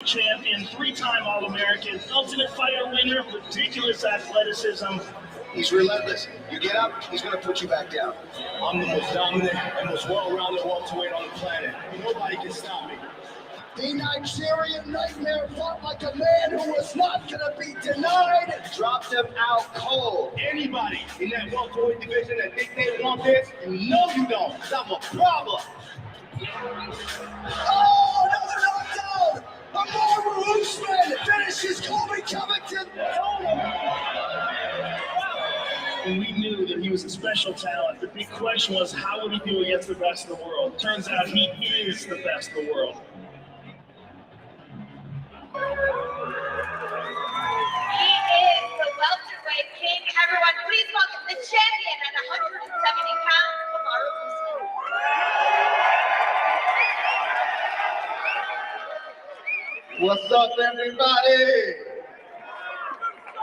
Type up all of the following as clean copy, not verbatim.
champion, 3-time All-American, Ultimate Fighter winner, ridiculous athleticism. He's relentless. You get up, he's going to put you back down. I'm the most dominant and most well-rounded welterweight on the planet. Nobody can stop me. The Nigerian Nightmare fought like a man who was not going to be denied. Dropped him out cold. Anybody in that welterweight division that think they want this, you know you don't. I'm a problem. Oh, another knockdown! Amar Usman finishes Colby Covington. And we knew that he was a special talent. The big question was, how would he do against the best in the world? Turns out he is the best in the world. He is the welterweight king. Everyone, please welcome the champion at 170 pounds, Amar Usman. What's up, everybody?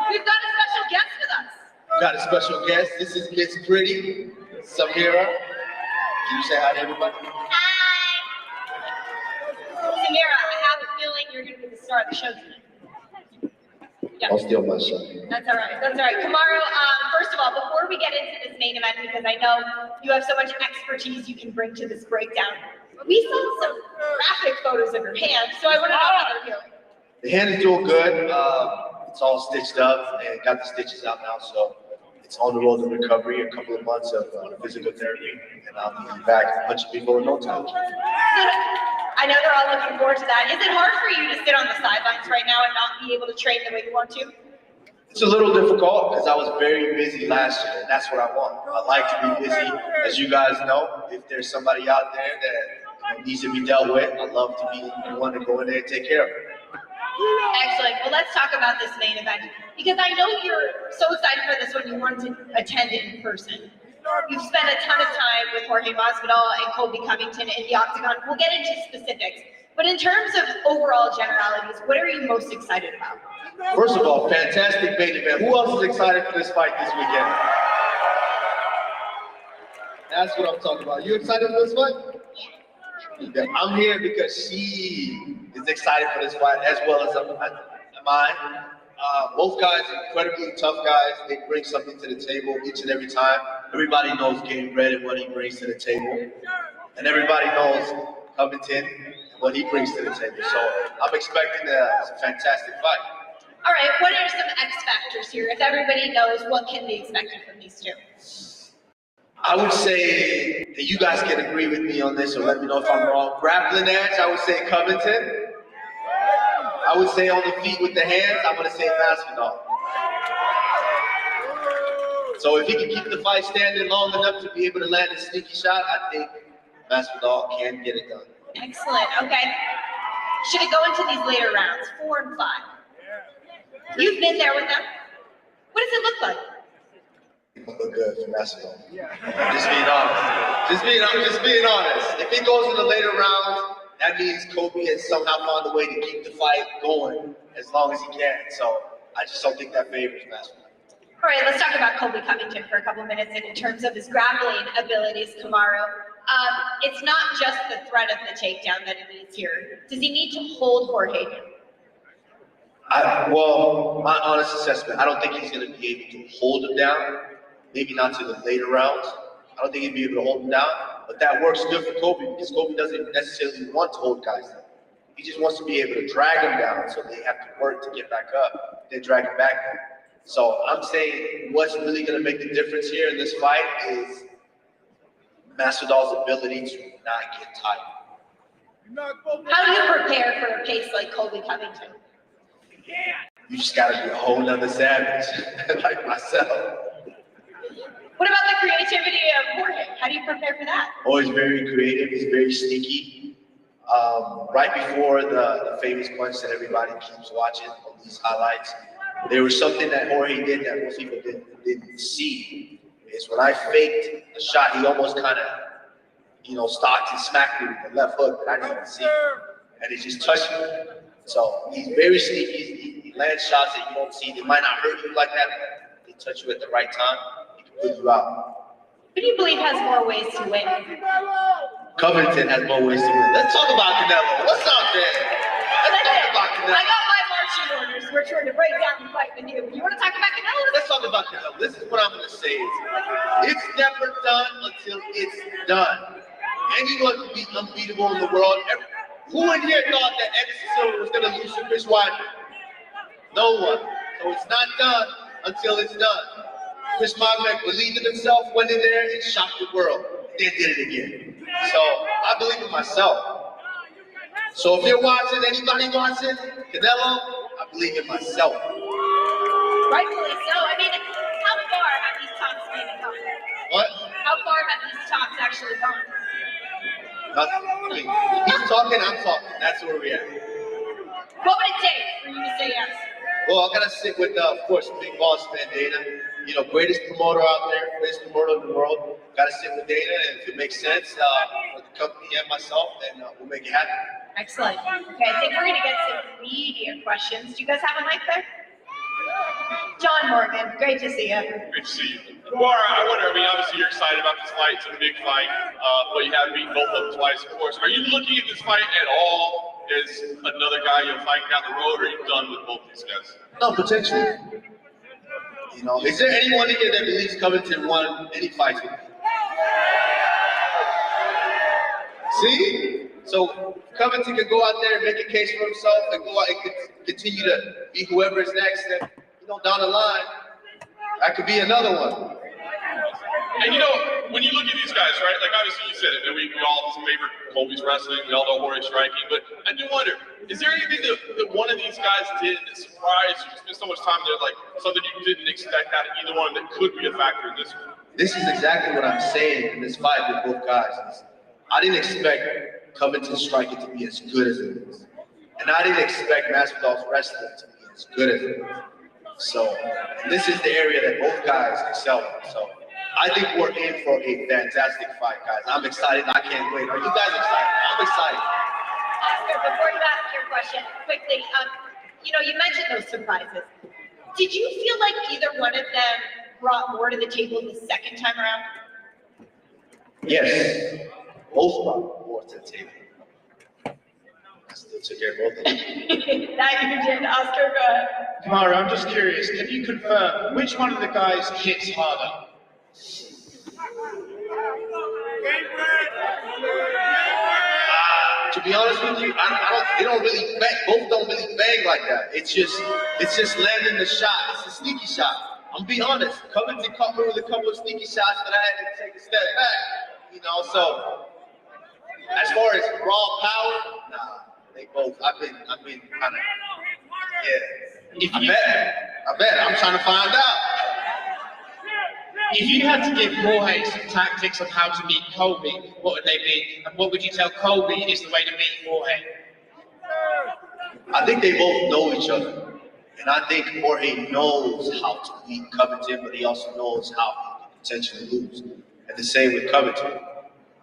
We've got a special guest with us. Got a special guest. This is Miss Pretty Samira. Can you say hi to everybody? Hi. Samira, I have a feeling you're going to be the star of the show tonight. Yeah. I'll steal my show. That's all right. That's all right. Kamaru, first of all, before we get into this main event, because I know you have so much expertise you can bring to this breakdown, we saw some graphic photos of your hand, so I want to know how they're feeling. The hand is doing good. It's all stitched up and got the stitches out now, so it's on the road to recovery. A couple of months of physical therapy, and I'll be back punching people in no time. I know they're all looking forward to that. Is it hard for you to sit on the sidelines right now and not be able to train the way you want to? It's a little difficult because I was very busy last year, and that's what I want. I like to be busy. As you guys know, if there's somebody out there that needs to be dealt with, I'd love to be the one to go in there and take care of it. Excellent. Well, let's talk about this main event, because I know you're so excited for this one, you wanted to attend it in person. You've spent a ton of time with Jorge Masvidal and Colby Covington in the octagon. We'll get into specifics, but in terms of overall generalities, what are you most excited about? First of all, fantastic main event. Who else is excited for this fight this weekend? That's what I'm talking about. You excited for this fight? Yeah. I'm here because she is excited for this fight as well as am I. Both guys are incredibly tough guys. They bring something to the table each and every time. Everybody knows Gabe Red and what he brings to the table. And everybody knows Covington and what he brings to the table. So I'm expecting a fantastic fight. All right, what are some X factors here? If everybody knows, what can be expected from these two? I would say that you guys can agree with me on this, or let me know if I'm wrong. Grappling edge, I would say Covington. I would say on the feet with the hands, I'm going to say Masvidal. So if he can keep the fight standing long enough to be able to land a sneaky shot, I think Masvidal can get it done. Excellent. Okay. Should it go into these later rounds, 4 and 5? You've been there with them. What does it look like? It look good for Masvidal. Just being honest. Just being honest. If it goes in the later rounds, that means Colby has somehow found a way to keep the fight going as long as he can. So I just don't think that favors Masvidal. All right, let's talk about Colby Covington for a couple minutes. And in terms of his grappling abilities, Kamaru, it's not just the threat of the takedown that he needs here. Does he need to hold Jorge down? Well, my honest assessment, I don't think he's going to be able to hold him down. Maybe not to the later rounds. I don't think he'd be able to hold him down. But that works good for Colby because Colby doesn't necessarily want to hold guys down. He just wants to be able to drag him down so they have to work to get back up, then drag him back down. So I'm saying what's really going to make the difference here in this fight is Masvidal's ability to not get tired. How do you prepare for a pace like Colby Covington? You just got to be a whole nother savage, like myself. What about the creativity of Jorge? How do you prepare for that? Oh, he's very creative. He's very sneaky. Right before the famous punch that everybody keeps watching on these highlights, there was something that Jorge did that most people didn't see. Is when I faked the shot, he almost kind of, stocked and smacked me with the left hook that I didn't see. And it just touched me. So he's very sneaky. He lands shots that you don't see. They might not hurt you like that, but they touch you at the right time. Put you out. Who do you believe has more ways to win? Covington has more ways to win. Let's talk about Canelo. What's up, man? Let's talk about I got my marching orders. We're trying to break down the fight with you. You want to talk about Canelo? Let's talk about Canelo. This is what I'm going to say. It's never done until it's done. Anyone can be unbeatable in the world. Who in here thought that Anderson Silva was going to lose to Chris Weidman? No one. So it's not done until it's done. Chris Weidman believed in himself, went in there and shocked the world. Then did it again. So I believe in myself. So if you're watching, anybody watching, Canelo, I believe in myself. Rightfully so. I mean, how far have these talks maybe gone? What? How far have these talks actually gone? Nothing. I mean, he's talking, I'm talking. That's where we're at. What would it take for you to say yes? Well, I gotta sit with, of course, big boss man Dana. You know, greatest promoter out there, greatest promoter in the world. Gotta sit with Dana, and if it makes sense for the company and myself, then we'll make it happen. Excellent. Okay, I think we're gonna get some media questions. Do you guys have a mic there? John Morgan, great to see you. Great to see you. Bar, I wonder, I mean, obviously you're excited about this fight. It's a big fight, but you have beaten both of them twice, of course. Are you looking at this fight at all as another guy you'll fight down the road, or are you done with both these guys? No, potentially. You know, is there anyone in here that believes Covington won any fights with me? See? So Covington can go out there and make a case for himself and go out and continue to be whoever is next. And, you know, down the line, that could be another one. And you know, when you look at these guys, right, like obviously you said it, that we all favor Colby's wrestling, we all know Jorge striking, but I do wonder, is there anything that one of these guys did that surprised you? You spent so much time there, like something you didn't expect out of either one that could be a factor in this one? This is exactly what I'm saying in this fight with both guys. I didn't expect Covington's striking to be as good as it is. And I didn't expect Masvidal's wrestling to be as good as it is. So this is the area that both guys excel in. So I think we're in for a fantastic fight, guys. I'm excited. I can't wait. Are you guys excited? I'm excited. Oscar, before you ask your question, quickly, you know, you mentioned those surprises. Did you feel like either one of them brought more to the table the second time around? Yes. Both brought more to the table. I still took care of both of them. That you did, Oscar, go ahead. Kamara, I'm just curious, can you confirm which one of the guys hits harder? To be honest with you, they don't really bang. Both don't really bang like that. It's just landing the shot. It's a sneaky shot. I'm gonna be honest. Covington caught me with a couple of sneaky shots, but I had to take a step back. You know, so as far as raw power, nah, they both. I've been kind of, yeah. I bet. I'm trying to find out. If you had to give Jorge some tactics on how to beat Colby, what would they be? And what would you tell Colby is the way to beat Jorge? I think they both know each other. And I think Jorge knows how to beat Covington, but he also knows how he can potentially lose. And the same with Covington.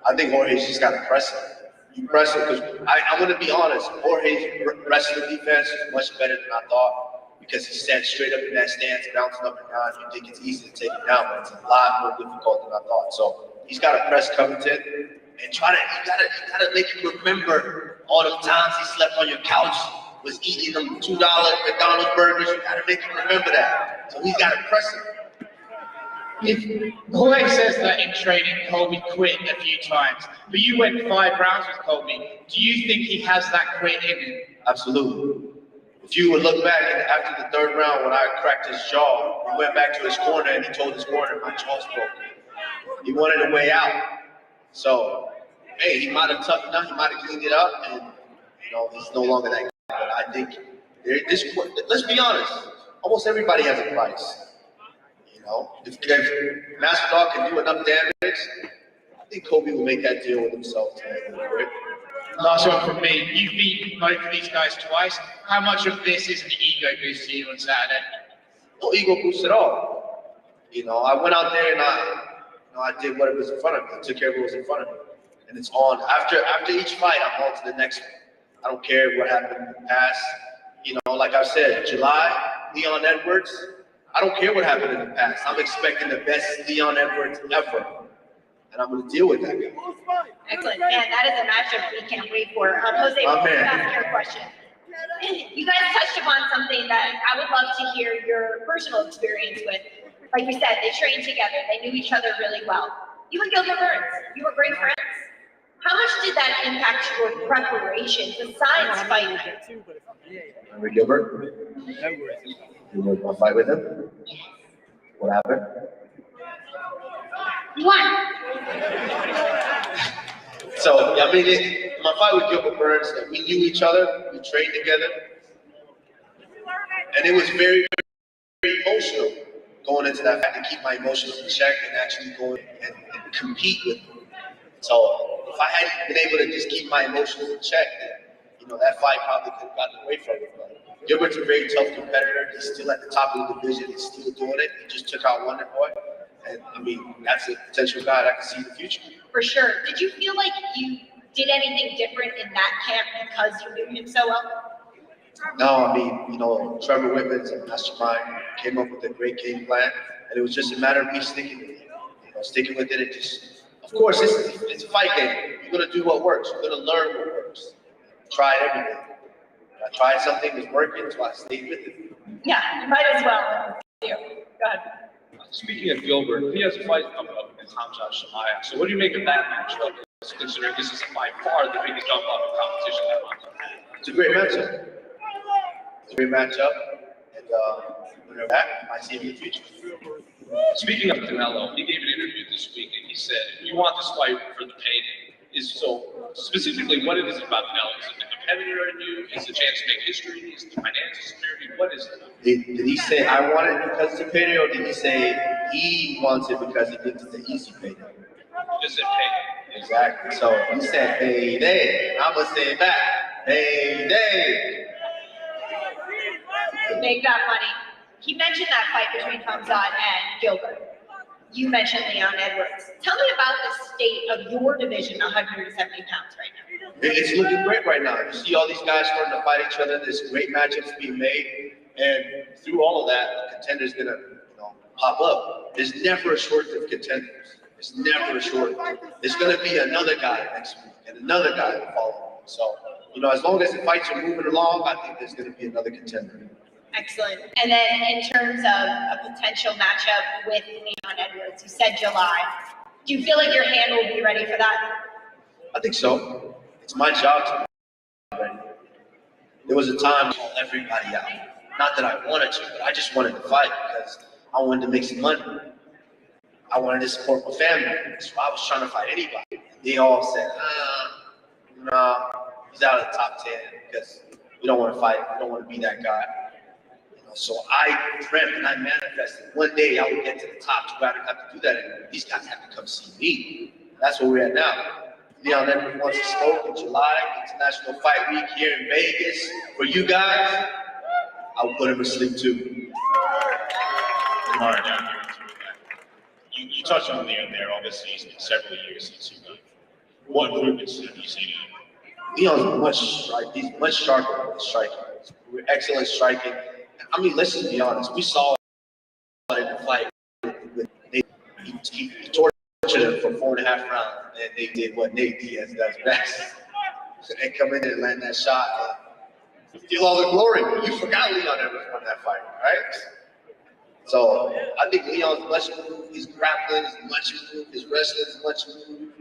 I think Jorge's just got to press him. You press him because I'm going to be honest, Jorge's wrestling defense is much better than I thought. Because he stands straight up in that stance, bouncing up and down. You think it's easy to take him down, but it's a lot more difficult than I thought. So he's got to press Covington and you gotta make him remember all the times he slept on your couch, was eating them $2 McDonald's burgers. You gotta make him remember that. So he's got to press him. If Jorge says that in training, Colby quit a few times, but you went 5 rounds with Colby. Do you think he has that quit in him? Absolutely. If you would look back and after the 3rd round when I cracked his jaw, he went back to his corner and he told his corner, my jaw's broken. He wanted a way out. So, hey, he might have toughened up, he might have cleaned it up, and you know, he's no longer that guy. But I think let's be honest, almost everybody has a price. You know, if Masvidal can do enough damage, I think Colby will make that deal with himself to make it quick. Last one from me. You've beaten both of these guys twice. How much of this is an ego boost to you on Saturday? No ego boost at all. You know, I went out there and I did what was in front of me. I took care of what was in front of me. And it's on. After each fight, I'm on to the next one. I don't care what happened in the past. You know, like I said, July, Leon Edwards, I don't care what happened in the past. I'm expecting the best Leon Edwards ever. And I'm going to deal with that guy. Excellent. Man, that is a matchup we can't wait for. Jose, My man. ask your question. You guys touched upon something that I would love to hear your personal experience with. Like you said, they trained together. They knew each other really well. You and Gilbert Burns, you were great friends. How much did that impact your preparation besides fight night? Remember Gilbert? You were going to fight with him? What happened? You won. So, I mean, my fight with Jb Burns, we knew each other, we trained together, and it was very, very emotional going into that fight to keep my emotions in check and actually go and compete with him. So, if I hadn't been able to just keep my emotions in check, then, that fight probably could have gotten away from me. But Gilbert's a very tough competitor. He's still at the top of the division. He's still doing it. He just took out Wonder Boy. And, I mean, that's a potential guy that I can see in the future. For sure. Did you feel like you did anything different in that camp because you knew him so well? No, I mean, Trevor Whitman's a mastermind, came up with a great game plan, and it was just a matter of me sticking with it. Sticking with it and just, of course, it's a fight game. You're going to do what works. You're going to learn what works. Try everything. I tried something that was working, so I stayed with it. Yeah, you might as well. Go ahead. Speaking of Gilbert, he has a fight coming up against Hamza Shemaya. So what do you make of that matchup, considering this is by far the biggest jump up in competition that Hamza had? It's a great matchup. It's a great matchup. And when they're back, I might see him in the future. Speaking of Canelo, he gave an interview this week and he said, we want this fight for the payday. So specifically, what is it about Canelo? Is it the competitor in you? Is it a chance to make history? Is it the financial security? What is it? Did he say I want it because it's a payday, or did he say he wants it because he thinks it's an easy payday? He just said payday. Exactly. So he said payday. I'm going to say it back. Payday. Make that money. He mentioned that fight between Hamza and Gilbert. You mentioned Leon Edwards. Tell me about the state of your division, 170 pounds right now. It's looking great right now. You see all these guys starting to fight each other. There's great matchups being made. And through all of that, the contender's going to pop up. There's never a shortage of contenders. There's never a shortage. There's going to be another guy next week and another guy to follow. So, as long as the fights are moving along, I think there's going to be another contender. Excellent. And then in terms of a potential matchup with Leon Edwards, you said July. Do you feel like your hand will be ready for that? I think so. It's my job to be ready. There was a time I called everybody out. Not that I wanted to, but I just wanted to fight because I wanted to make some money. I wanted to support my family. So I was trying to fight anybody. They all said, nah, he's out of the top 10 because we don't want to fight. We don't want to be that guy. So I dreamt and I manifested. One day I would get to the top to where I didn't have to do that anymore. These guys have to come see me. That's where we're at now. Leon Edwards wants to smoke in July, International Fight Week here in Vegas. For you guys, I will put him to sleep too. Marina, you touched on Leon there. Obviously, it's been several years since you got. What improvements have you seen in him? Leon's he's much sharper at striking. We're excellent striking. I mean, let's just be honest. We saw it in the fight with Nate. He tortured him for 4.5 rounds, and they did what Nate Diaz does best. And come in and land that shot and steal all the glory. You forgot Leon Edwards won that fight, right? So I think Leon's much improved. His grappling is much improved. His wrestling is much improved.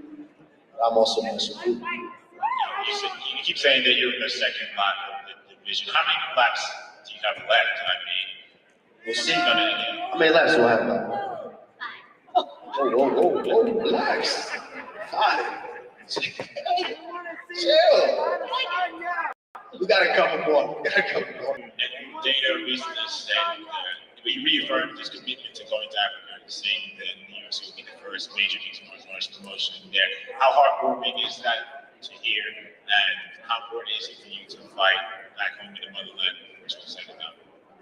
But I'm also much improved. You keep saying that you're in the second lap of the division. How many laps do you have left? I mean, We'll see. How many laps do I have left? Whoa, relax. 5. Chill. We got a couple more. And Dana recently said he reaffirmed his commitment to going to Africa, saying that the UFC will be the first major mixed martial arts promotion there. How heartwarming is that to hear, and how important is it for you to fight back home in the motherland?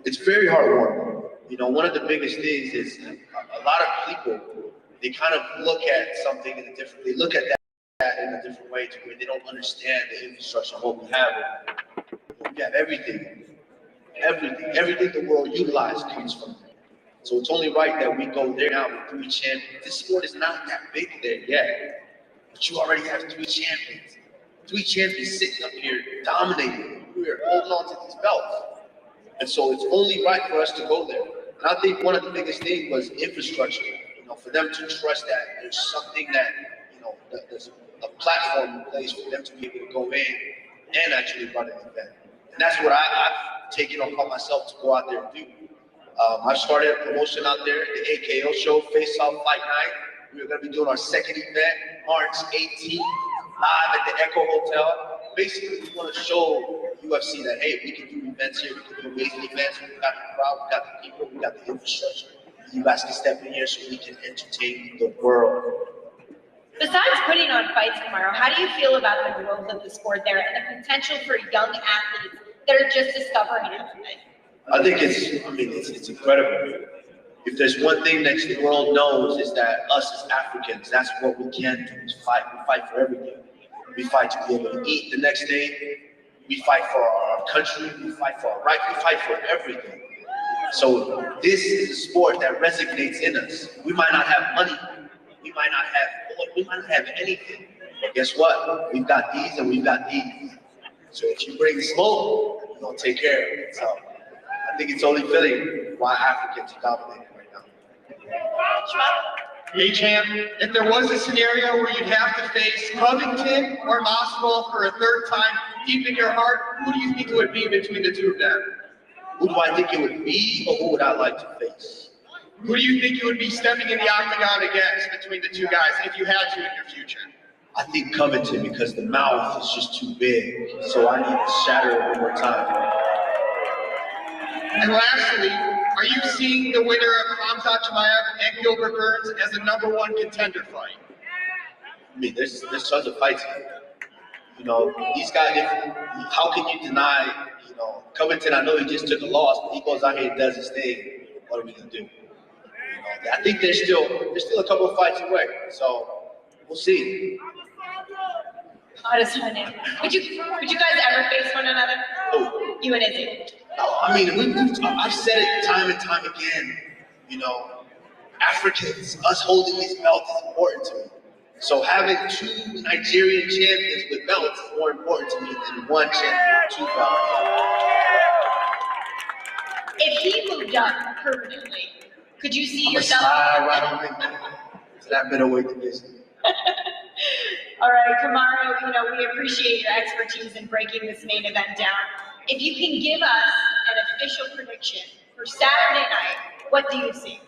It's very heartwarming. One of the biggest things is a lot of people, they kind of look at something in a different, they look at that in a different way to where they don't understand the infrastructure of what we have. We have everything the world utilizes comes from there. So it's only right that we go there now with 3 champions. This sport is not that big there yet, but you already have 3 champions. 3 champions sitting up here dominating. we're holding on to these belts. And so it's only right for us to go there. And I think one of the biggest things was infrastructure. For them to trust that there's something that, that there's a platform in place for them to be able to go in and actually run an event. And that's what I've taken upon myself to go out there and do. I've started a promotion out there, the AKO show, Faceoff Fight Night. We're going to be doing our second event, March 18th, live at the Echo Hotel. Basically, we want to show UFC that, hey, we can do events here, we can do amazing events, we've got the crowd, we've got the people, we've got the infrastructure. You guys can step in here so we can entertain the world. Besides putting on fights tomorrow, how do you feel about the growth of the sport there and the potential for young athletes that are just discovering everything? I think it's incredible. If there's one thing that the world knows is that us as Africans, that's what we can do, is fight. We fight for everything. We fight to be able to eat the next day. We fight for our country. We fight for our rights. We fight for everything. So this is a sport that resonates in us. We might not have money. We might not have anything. But guess what? We've got these and we've got these. So if you bring smoke, we're going to take care of it. So I think it's only fitting why Africans are dominating right now. Hey, champ, if there was a scenario where you'd have to face Covington or Masvidal for a third time, deep in your heart, who do you think it would be between the two of them? Who do I think it would be, or who would I like to face? Who do you think you would be stepping in the octagon against between the two guys if you had to in your future? I think Covington, because the mouth is just too big, so I need to shatter it one more time. And lastly, are you seeing the winner of Khamzat Chimaev and Gilbert Burns as a #1 contender fight? I mean, there's tons of fights here. These guys, how can you deny, Covington, I know he just took a loss, but he goes out here and does his thing. What are we going to do? I think there's still a couple of fights away, so we'll see. That is funny. Would you guys ever face one another? Oh. You and Izzy? I mean, I've said it time and time again. Africans, us holding these belts is important to me. So having 2 Nigerian champions with belts is more important to me than 1 champion with 2 belts. If he moved up permanently, could you see yourself? Slide right on in to that middleweight division. All right, Kamaru, we appreciate your expertise in breaking this main event down. If you can give us an official prediction for Saturday night, what do you see?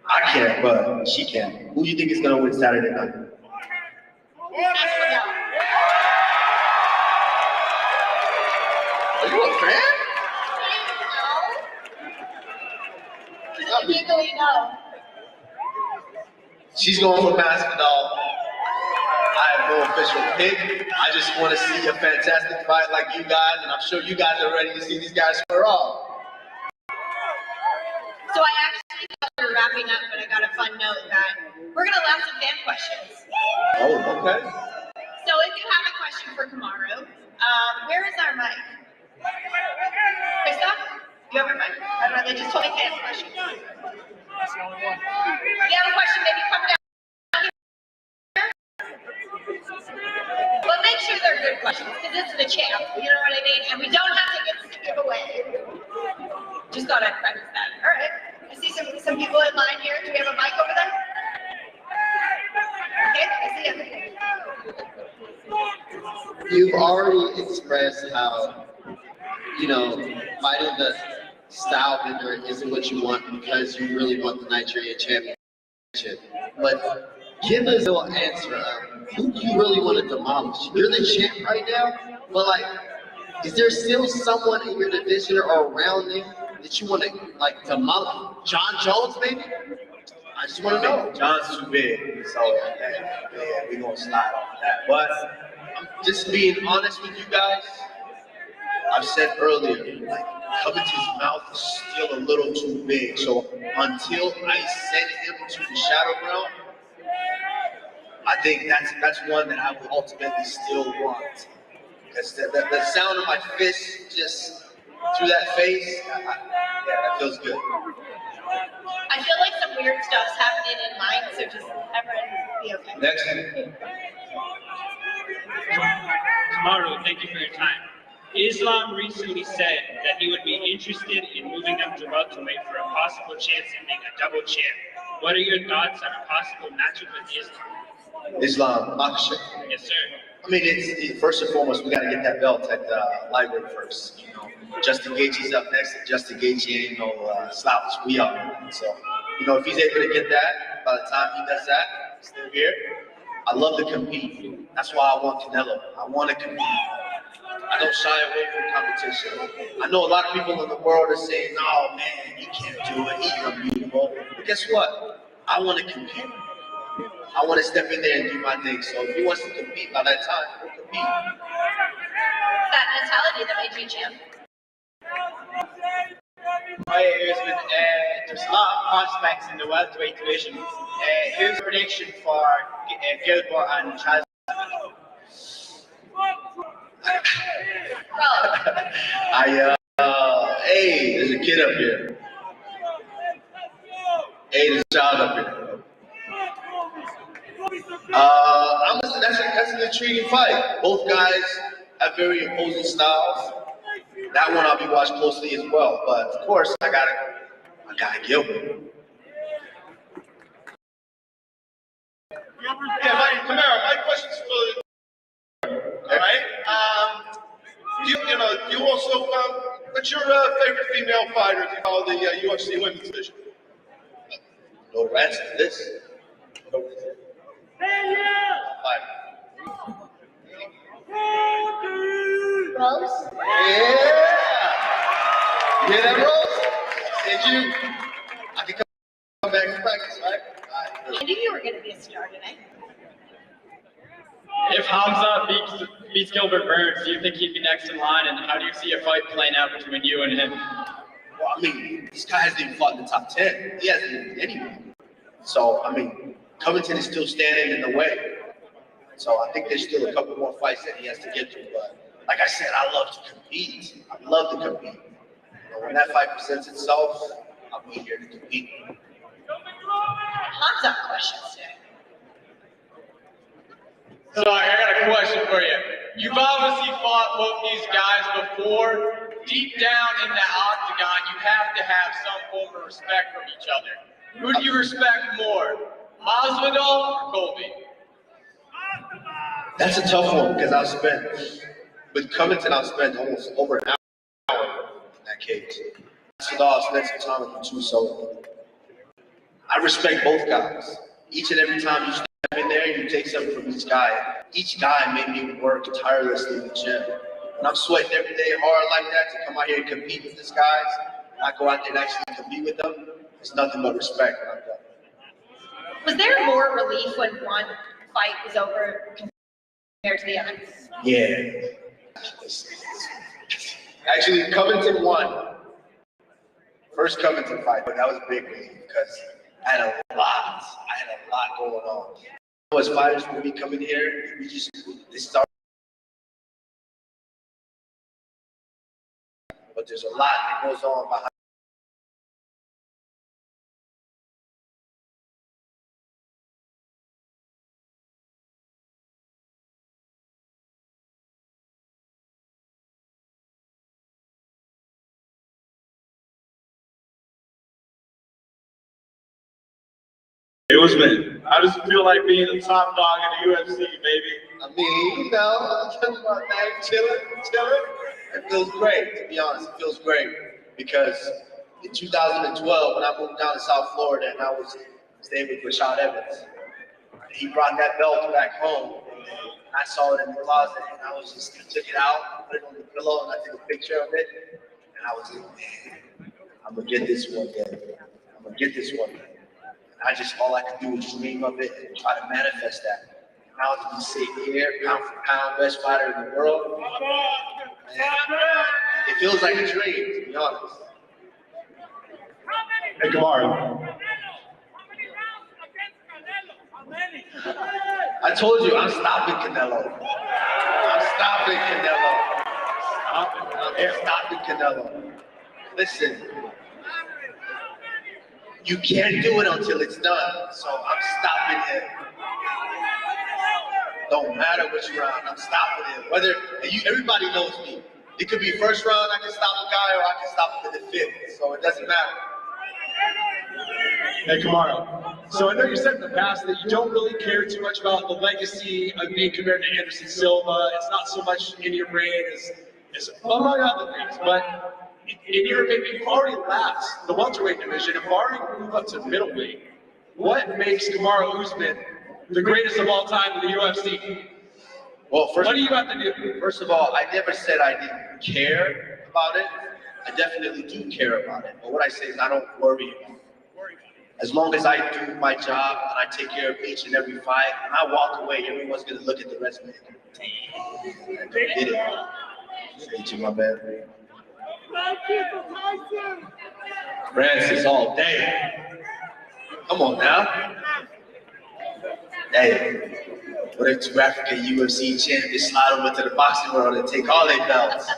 I can't, but she can. Who do you think is going to win Saturday night? Are you a fan? Legally, no. She's going for Masvidal. I have no official pick. I just want to see a fantastic fight like you guys, and I'm sure you guys are ready to see these guys square off. So I actually thought we were wrapping up, but I got a fun note that we're going to allow some fan questions. Oh, okay. So if you have a question for Kamaru, where is our mic? Faceoff? You have a mic? I don't know, they just told me fan question. That's the only one. If you have a question, maybe come down here. But make sure they're good questions, because it's the champ, you know what I mean? And we don't have to get scared away. Just thought I'd preface that. All right. I see some people in line here. Do we have a mic over there? Okay, I see him. You've already expressed how, fighting the style vendor isn't what you want because you really want the Nigerian championship. But give us a real answer of who do you really want to demolish? You're the champ right now, but is there still someone in your division or around there that you want to demolish? John Jones, maybe? I just want to know. John's too big, so we're going to slide off that. But I'm just being honest with you guys. I've said earlier, Covington's mouth is still a little too big. So until I send him to the shadow realm, I think that's one that I would ultimately still want. Because the sound of my fist just through that face, that feels good. I feel like some weird stuff's happening in mine, so just everyone be okay. Next. Kamaru, thank you for your time. Islam recently said that he would be interested in moving up to welterweight for a possible chance at being a double champ. What are your thoughts on a possible matchup with Islam? Makhachev. Yes, sir. I mean, it's first and foremost, we got to get that belt at lightweight first. You know, Justin Gaethje's up next, and Justin Gaethje ain't no slouch. We are. So, you know, if he's able to get that, by the time he does that, he's still here. I love to compete. That's why I want Canelo. I want to compete. I don't shy away from competition. I know a lot of people in the world are saying, "Oh man, you can't do it. He's unbeatable." But guess what? I want to compete. I want to step in there and do my thing. So if he wants to compete by that time, he'll compete. That mentality that made you champ. Hi, Usman. There's a lot of prospects in the welterweight division. Who's your prediction for Gilbert and Chaz? Hey, there's a kid up here. Hey, there's a child up here. That's an intriguing fight. Both guys have very imposing styles. That one I'll be watching closely as well. But of course, I gotta Gilbert. Yeah, Camaro, my question's for all right. You also, what's your favorite female fighter if you follow the UFC women's division? No rats in this. Rose? Yeah! You hear that, Rose? Said you. I can come back to practice, right? I knew you were going to be a star today. If Hamza beats Gilbert Burns, do you think he'd be next in line? And how do you see a fight playing out between you and him? Well, I mean, this guy hasn't even fought in the top 10. He hasn't even anyone. So, I mean, Covington is still standing in the way. So I think there's still a couple more fights that he has to get to. But like I said, I love to compete. I love to compete. You know, when that fight presents itself, I'll be here to compete. Hot dog questions today. So I got a question for you. You've obviously fought both these guys before. Deep down in the octagon, you have to have some form of respect from each other. Who do you respect more, Masvidal or Colby? That's a tough one because with Covington, I'll spend almost over an hour in that cage. Masvidal, I spent some time with him too, so I respect both guys. Each and every time you step in there, you take something from each guy. Each guy made me work tirelessly in the gym. And I'm sweating every day hard like that to come out here and compete with these guys. And I go out there and actually compete with them. It's nothing but respect when I'm done. Was there more relief when one fight was over compared to the other? Yeah. Actually, Covington won. First Covington fight, but that was a big relief because I had a lot going on. As fighters, when we come in here, they start. But there's a lot that goes on behind. It was me. How does it feel like being the top dog in the UFC, baby? I mean, you know, I'm talking about that, chilling. It feels great, to be honest. It feels great because in 2012, when I moved down to South Florida and I was staying with Rashad Evans, he brought that belt back home. I saw it in the closet and I took it out, put it on the pillow, and I took a picture of it. And I was like, man, I'm gonna get this one day. And all I could do was dream of it and try to manifest that. Now to be sitting here, pound for pound, best fighter in the world, man, it feels like a dream, to be honest. Hey, Kamari. I told you, I'm stopping Canelo. I'm stopping Canelo. Listen, you can't do it until it's done, so I'm stopping him. Don't matter which round, I'm stopping him. Everybody knows me. It could be first round, I can stop a guy, or I can stop him in the 5th. So it doesn't matter. Hey, Kamaru. So I know you said in the past that you don't really care too much about the legacy of being compared to Anderson Silva. It's not so much in your brain as among other things. But in your opinion, you've already lapsed the welterweight division and barring move up to middleweight. What makes Kamaru Usman the greatest of all time in the UFC? Well, what do you have to do? First of all, I never said I didn't care about it. I definitely do care about it. But what I say is I don't worry about it. As long as I do my job and I take care of each and every fight, and I walk away, everyone's gonna look at the resume. I did it. Say to my bad. Francis all day. Come on now. Hey, what if 2 African UFC champions slide over to the boxing world and take all their belts?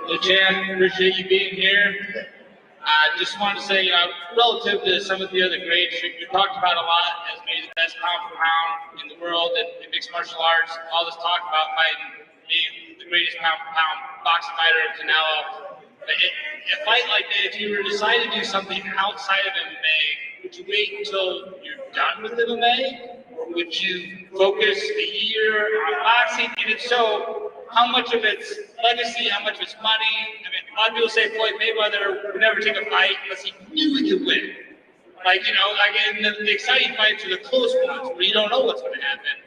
Hey, Jan, appreciate you being here. I just wanted to say, relative to some of the other greats, you talked about a lot as maybe the best pound for pound in the world in mixed martial arts. All this talk about fighting being the greatest pound for pound boxing fighter in Canelo. But a fight like that, if you were to decide to do something outside of MMA, would you wait until you're done with MMA? Or would you focus a year on boxing? And if so, how much of it's legacy, how much of it's money? I mean, a lot of people say Floyd Mayweather would never take a fight unless he knew he could win. Like, you know, like in the exciting fights are the close ones where you don't know what's going to happen.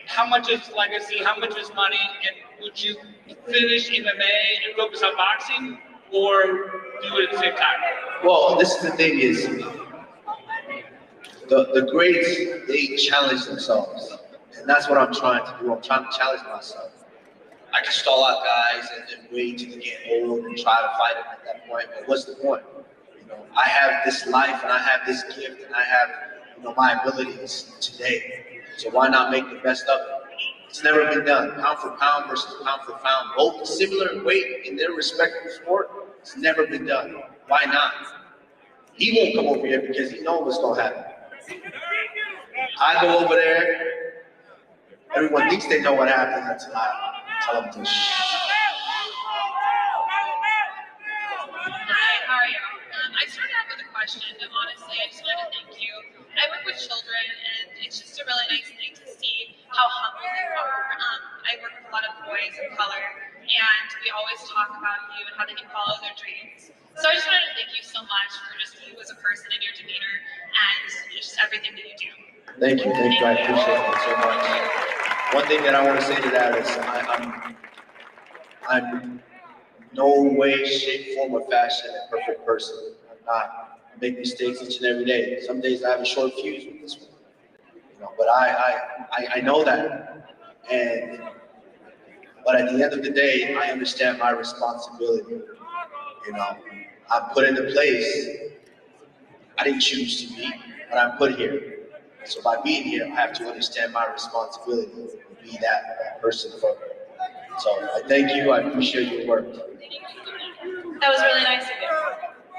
How much is legacy, how much is money, and would you finish MMA and focus on boxing, or do it at the same time? Well, this is the thing is, the greats, they challenge themselves. And that's what I'm trying to do. I'm trying to challenge myself. I can stall out guys and wait till they get old and try to fight them at that point. But what's the point? You know, I have this life and I have this gift and I have, you know, my abilities today. So why not make the best of it? It's never been done. Pound for pound versus pound for pound. Both similar in weight in their respective sport. It's never been done. Why not? He won't come over here because he knows what's going to happen. I go over there. Everyone thinks they know what happens until I tell them to shh. Hi, how are you? I started out with a question, and honestly, I just wanted to thank you. I work with children, and it's just a really nice thing to see how humble they are. I work with a lot of boys of color, and we always talk about you and how they can follow their dreams. So I just wanted to thank you so much for just you as a person and your demeanor, and just everything that you do. Thank you. I appreciate that so much. One thing that I want to say to that is I'm no way, shape, form, or fashion a perfect person. I'm not. I make mistakes each and every day. Some days I have a short fuse with this one. You know, but I know that. But at the end of the day, I understand my responsibility. You know, I'm put into place. I didn't choose to be, but I'm put here. So by being here, I have to understand my responsibility to be that person for her. So I thank you. I appreciate your work. That was really nice of you.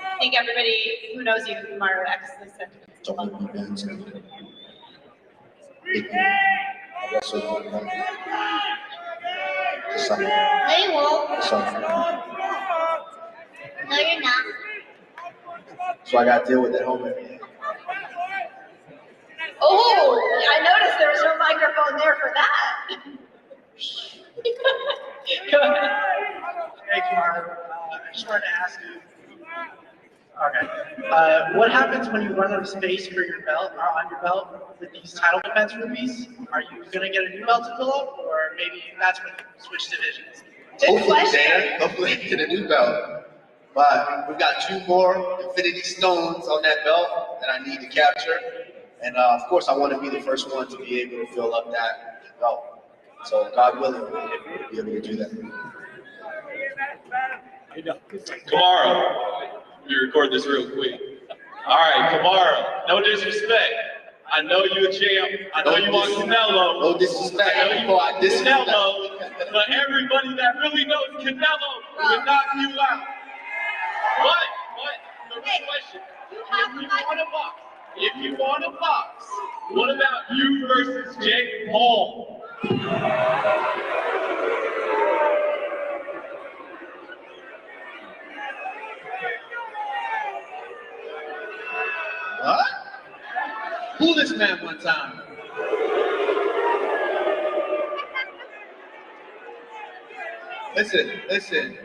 I think everybody who knows you, Kamaru, echoes sentiments. Don't make me dance. I wrestled with them. They won't. No, you're not. So I got to deal with that home every day. Oh, I noticed there was no microphone there for that. Go ahead. Hey, Kamaru. I just wanted to ask you. Okay. What happens when you run out of space for your belt or on your belt with these title defense rubies? Are you going to get a new belt to fill up, or maybe that's when you switch divisions? Hopefully I get a new belt. But we've got 2 more Infinity Stones on that belt that I need to capture. And of course, I want to be the first one to be able to fill up that belt. So God willing, we'll be able to do that. Kamaru, let me record this real quick. All right, Kamaru, no disrespect. I know you a champ. I know you want Canelo. No disrespect. I know you want Canelo. But everybody that really knows Canelo will knock you out. What? The real question. If we want to box, if you want a box, what about you versus Jake Paul? What? Pull this man one time. Listen.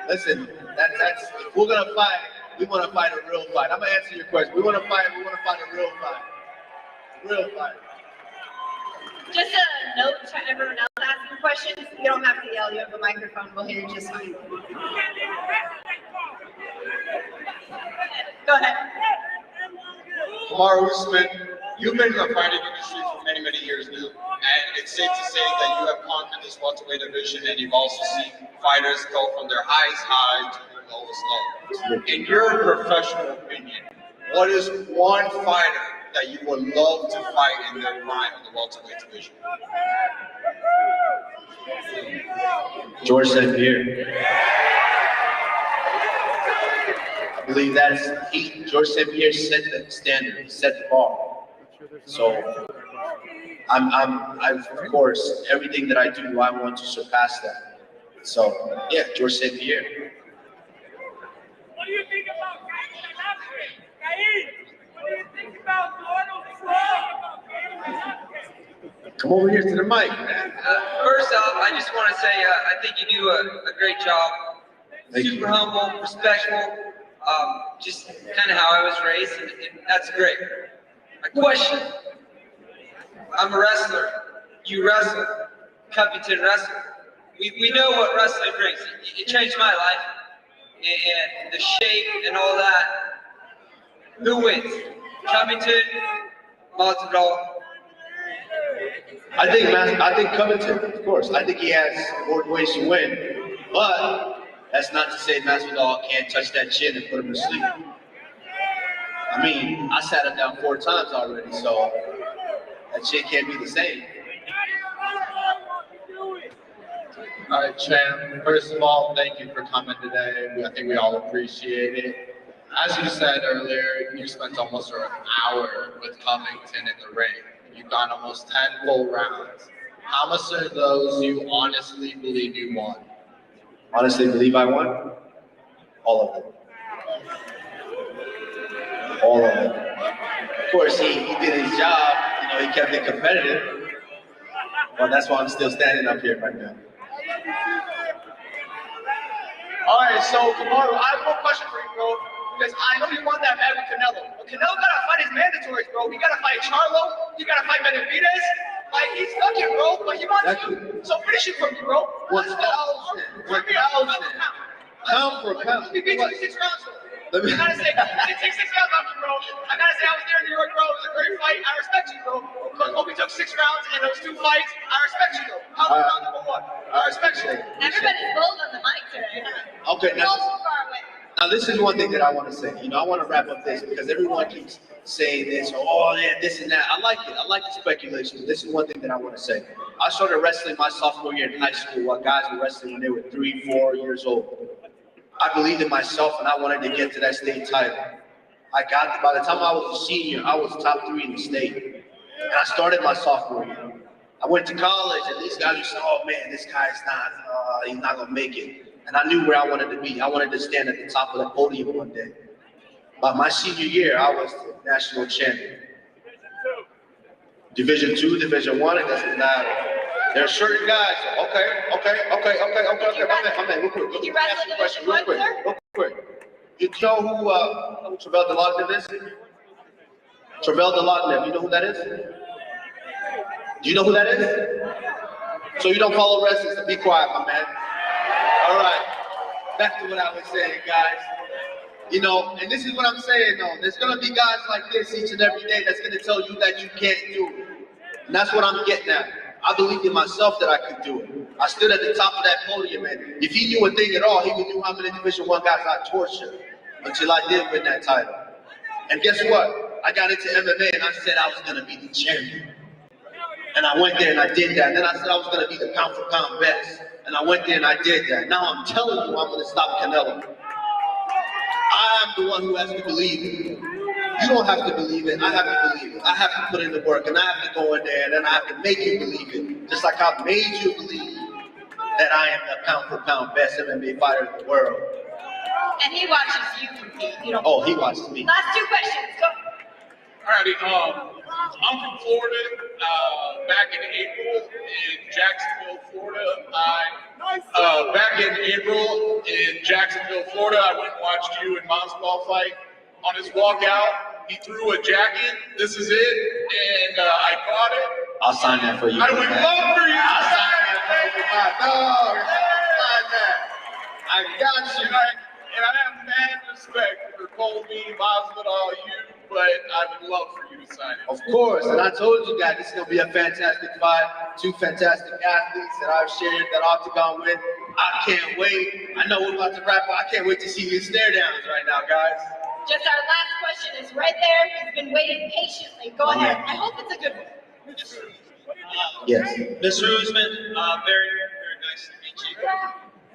That's if we're gonna fight, we wanna fight a real fight. I'm gonna answer your question. We wanna fight a real fight. Real fight. Just a note to everyone else asking questions. You don't have to yell. You have a microphone. We'll hear you just fine. Go ahead. Kamaru Usman, you've been in the fighting industry for many, many years now, and it's safe to say that you have conquered this welterweight division, and you've also seen fighters go from their highest high to their lowest low. In your professional opinion, what is one fighter that you would love to fight in their prime in the welterweight division? George St. Pierre. I believe that's George St. Pierre set the standard, set the bar. So of course, everything that I do, I want to surpass that. So yeah, George St. Pierre. What do you think about Cain? What do you think about Come over here to the mic, man. First off, I just want to say I think you do a great job. Super humble, respectful, just kind of how I was raised, and that's great. My question, I'm a wrestler. You wrestle. Covington wrestle. We know what wrestling brings. It changed my life, and the shape and all that. Who wins? Covington, Masvidal? I think Covington, of course. I think he has more ways to win, but that's not to say Masvidal can't touch that chin and put him to sleep. I mean, I sat him down 4 times already, so that shit can't be the same. All right, champ. First of all, thank you for coming today. I think we all appreciate it. As you said earlier, you spent almost an hour with Covington in the ring. You've gone almost 10 full rounds. How much of those you honestly believe you won? Honestly believe I won? All of them. All of them. Of course, he did his job. You know, he kept it competitive. But that's why I'm still standing up here right now. All right, so Kamaru, I have one question for you, bro. Because I know you want that match with Canelo. But Canelo gotta fight his mandatories, bro. He gotta fight Charlo. He gotta fight Benavidez. Like, he's stuck here, bro. But he wants you. So finish it for me, bro. 1,000. 1,000. Pound for pound. He beat you in 6 rounds, bro. I gotta say, it takes 6 rounds off you, bro. I gotta say, I was there in New York, bro. It was a great fight. I respect you, bro. Because Kobe took 6 rounds and those 2 fights. I respect you, though. Pound for pound number 1. I respect you. Everybody's bold on the mic today. Okay, Both so far away. Now, this is one thing that I want to say. You know, I want to wrap up this because everyone keeps saying this, oh, yeah, this and that. I like it. I like the speculation. But this is one thing that I want to say. I started wrestling my sophomore year in high school while guys were wrestling when they were 3, 4 years old. I believed in myself, and I wanted to get to that state title. By the time I was a senior, I was top 3 in the state. And I started my sophomore year. I went to college, and these guys were saying, oh, man, this guy's he's not going to make it. And I knew where I wanted to be. I wanted to stand at the top of the podium one day. By my senior year, I was the national champion. Division 2, Division 1, it doesn't matter. There are certain guys. Okay. My man, real quick. Did you wrestle Division 1, sir? Real quick. You know who Travell Delotnev is? Travell Delotnev, you know who that is? Do you know who that is? So you don't follow wrestling, so be quiet, my man. All right, back to what I was saying, guys. You know, and this is what I'm saying, though. There's going to be guys like this each and every day that's going to tell you that you can't do it. And that's what I'm getting at. I believed in myself that I could do it. I stood at the top of that podium, and if he knew a thing at all, he would know how many Division 1 guys I tortured until I did win that title. And guess what? I got into MMA, and I said I was going to be the champion. And I went there, and I did that. And then I said I was going to be the pound-for-pound best. And I went there and I did that. Now I'm telling you I'm going to stop Canelo. I'm the one who has to believe it. You don't have to believe it. I have to believe it. I have to put in the work, and I have to go in there, and then I have to make you believe it. Just like I've made you believe that I am the pound-for-pound best MMA fighter in the world. And he watches you compete. You don't. Oh, he watches me. Last two questions. Go. Alrighty, I'm from Florida. Back in April in Jacksonville, Florida, I went and watched you and Masvidal fight. On his walkout, he threw a jacket. This is it, and I caught it. I'll sign that for you. I would love for you to sign it. My dog, sign that. I got you. And I have mad respect for Colby, Masvidal, you, but I would love for you to sign it. Of course, and I told you guys this is gonna be a fantastic fight. Two fantastic athletes that I've shared that octagon with. I can't wait. I know we're about to wrap up. I can't wait to see these stare downs right now, guys. Just our last question is right there. He's been waiting patiently. Go ahead. I hope it's a good one. Yes. Mr. Usman, very, very nice to meet you.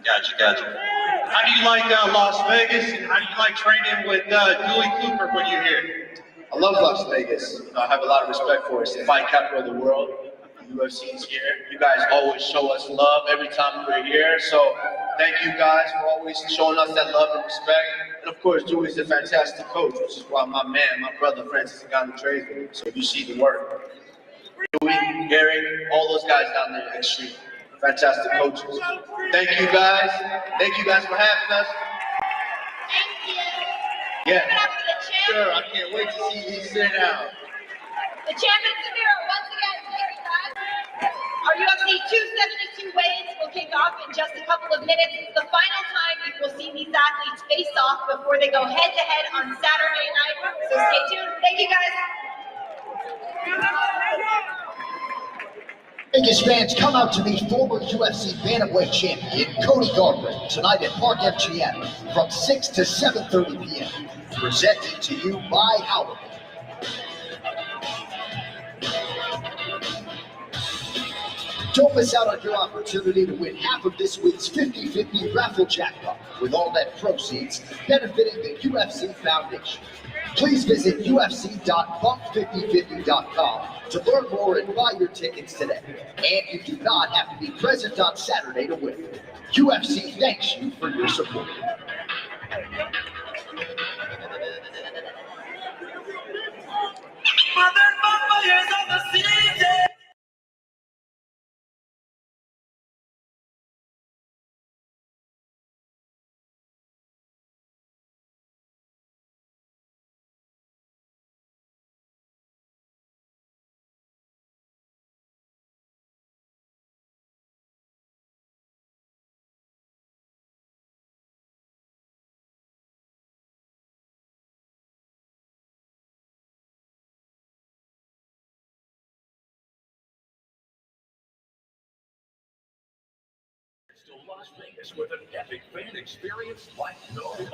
Gotcha. How do you like Las Vegas, and how do you like training with Dewey Cooper when you're here? I love Las Vegas. I have a lot of respect for it. It's the fight capital of the world. The UFC is here. You guys always show us love every time we're here. So thank you guys for always showing us that love and respect. And of course, Dewey's a fantastic coach, which is why my man, my brother Francis, the guy who trains with me. So you see the work. Dewey, Gary, all those guys down there, extreme. Fantastic coaches. Thank you guys. Thank you guys for having us. Thank you. Yeah. Sure, I can't wait to see you sit down. The champions of Europe, once again, thank you guys. Our UFC 272 weigh-ins will kick off in just a couple of minutes. It's the final time you will see these athletes face off before they go head-to-head on Saturday night. So stay tuned. Thank you, guys. Vegas fans, come out to meet former UFC bantamweight champion Cody Garbrandt tonight at Park MGM from 6 to 7:30 p.m. Presented to you by Howard. Don't miss out on your opportunity to win half of this week's 50-50 raffle jackpot, with all net proceeds benefiting the UFC Foundation. Please visit UFC.bump5050.com to learn more and buy your tickets today. And you do not have to be present on Saturday to win. UFC thanks you for your support. To Las Vegas with an epic fan experience like no other.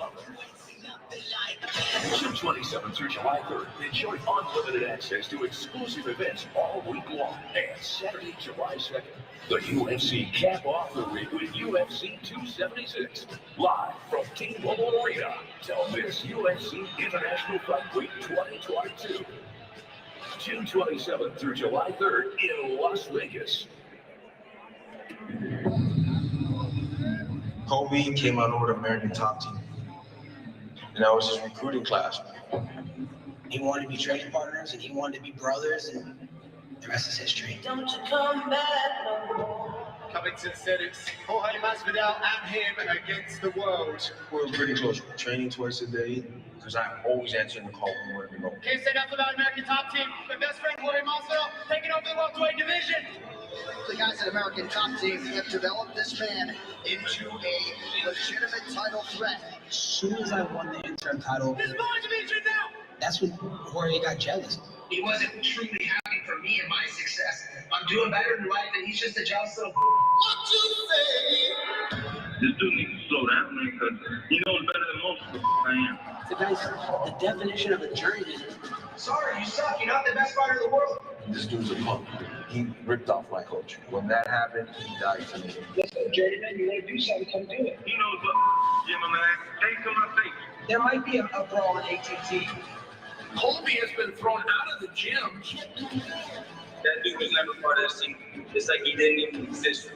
June 27th through July 3rd, enjoy unlimited access to exclusive events all week long. And Saturday, July 2nd, the UFC Cap Off the Rig with UFC 276. Live from T-Mobile Marina. Don't miss UFC International Fight Week 2022. June 27th through July 3rd in Las Vegas. Kobe came out over the American Top Team, and I was his recruiting class. He wanted to be training partners, and he wanted to be brothers, and the rest is history. Don't you come back no more. Covington said it's Jorge Masvidal and him against the world. We're pretty close. We're training twice a day because I'm always answering the call from where to go. Can't say enough about American Top Team. My best friend Jorge Masvidal taking over the welterweight division. The guys at American Top Team have developed this man into a legitimate title threat. As soon as I won the interim title, that's when Jorge got jealous. He wasn't truly happy for me and my success. I'm doing better in life, and he's just a jealous little. What you say? This dude needs to slow down, man, because he knows better than most I am. The guy's the definition of a journeyman. Sorry, you suck. You're not the best fighter in the world. This dude's a punk. He ripped off my coach. When that happened, he died to me. Listen, journeyman, you want to do something, come do it. He knows what, yeah, my man. Ain't to my face. There might be a brawl in ATT. Colby has been thrown out of the gym. That dude was never part of the scene. It's like he didn't even exist.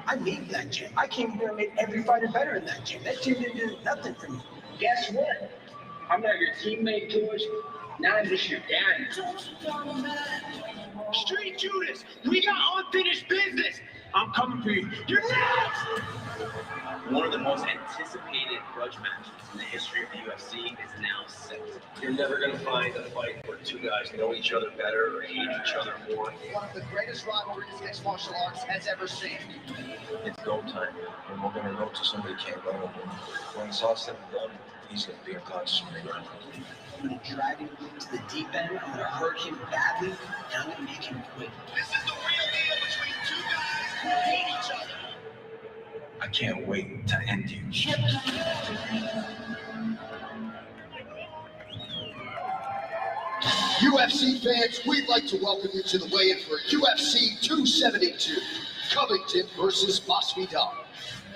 I leave that gym. I came here and made every fighter better in that gym. That gym didn't do nothing for me. Guess what? I'm not your teammate, George. Now I'm just your dad. Street Judas, we got unfinished business. I'm coming for you. You're next! One of the most anticipated grudge matches in the history of the UFC is now set. You're never going to find a fight where two guys know each other better or hate each other more. One of the greatest rivalries mixed martial arts has ever seen. It's go time, and we're going to go to somebody can't run over. When it's all said and done, he's going to be unconscious when they run. I'm going to drag him to the deep end. I'm going to hurt him badly, and I'm going to make him quit. This is the real deal between two guys who hate each other. I can't wait to end you. UFC fans, we'd like to welcome you to the weigh-in for UFC 272, Covington versus Masvidal.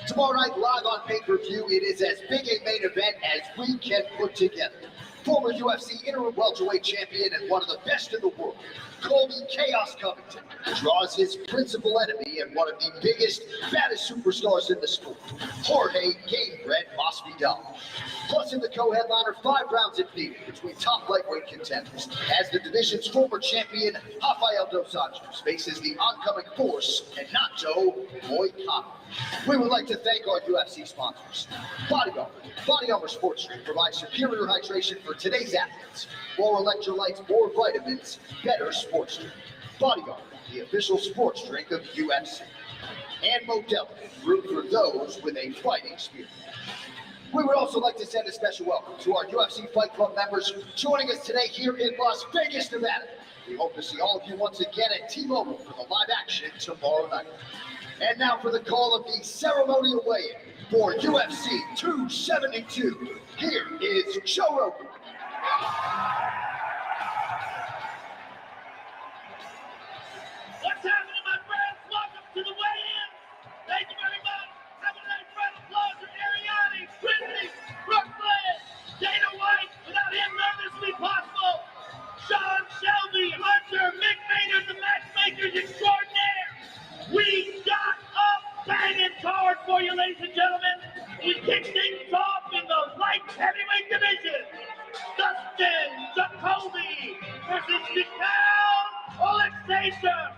Tomorrow night, live on pay-per-view, it is as big a main event as we can put together. Former UFC interim welterweight champion and one of the best in the world, Colby Chaos Covington, draws his principal enemy and one of the biggest, baddest superstars in the sport, Jorge Gamebred Masvidal. Plus in the co-headliner, 5 rounds at feet between top lightweight contenders, as the division's former champion, Rafael Dos Anjos, faces the oncoming force, Renato Moicano. We would like to thank our UFC sponsors. Body Armor. Body Armor Sports Drink provides superior hydration for today's athletes. More electrolytes, more vitamins, better sports drink. Body Armor, the official sports drink of the UFC. And Modelo, brewed for those with a fighting spirit. We would also like to send a special welcome to our UFC Fight Club members joining us today here in Las Vegas, Nevada. We hope to see all of you once again at T-Mobile for the live action tomorrow night. And now for the call of the ceremonial weigh-in for UFC 272. Here is Joe Rogan. What's happening, my friends? Welcome to the weigh-in. Thank you very much. Have a nice round of applause for Ariane, Whitney, Brooklyn, Dana White. Without him, none of this would be possible. Sean Shelby, Hunter, Mick Maynard, the matchmakers extraordinaire. We got a banging card for you, ladies and gentlemen. We kick things off in the light heavyweight division. Dustin Jacoby versus Mikhail Oleksiejczuk.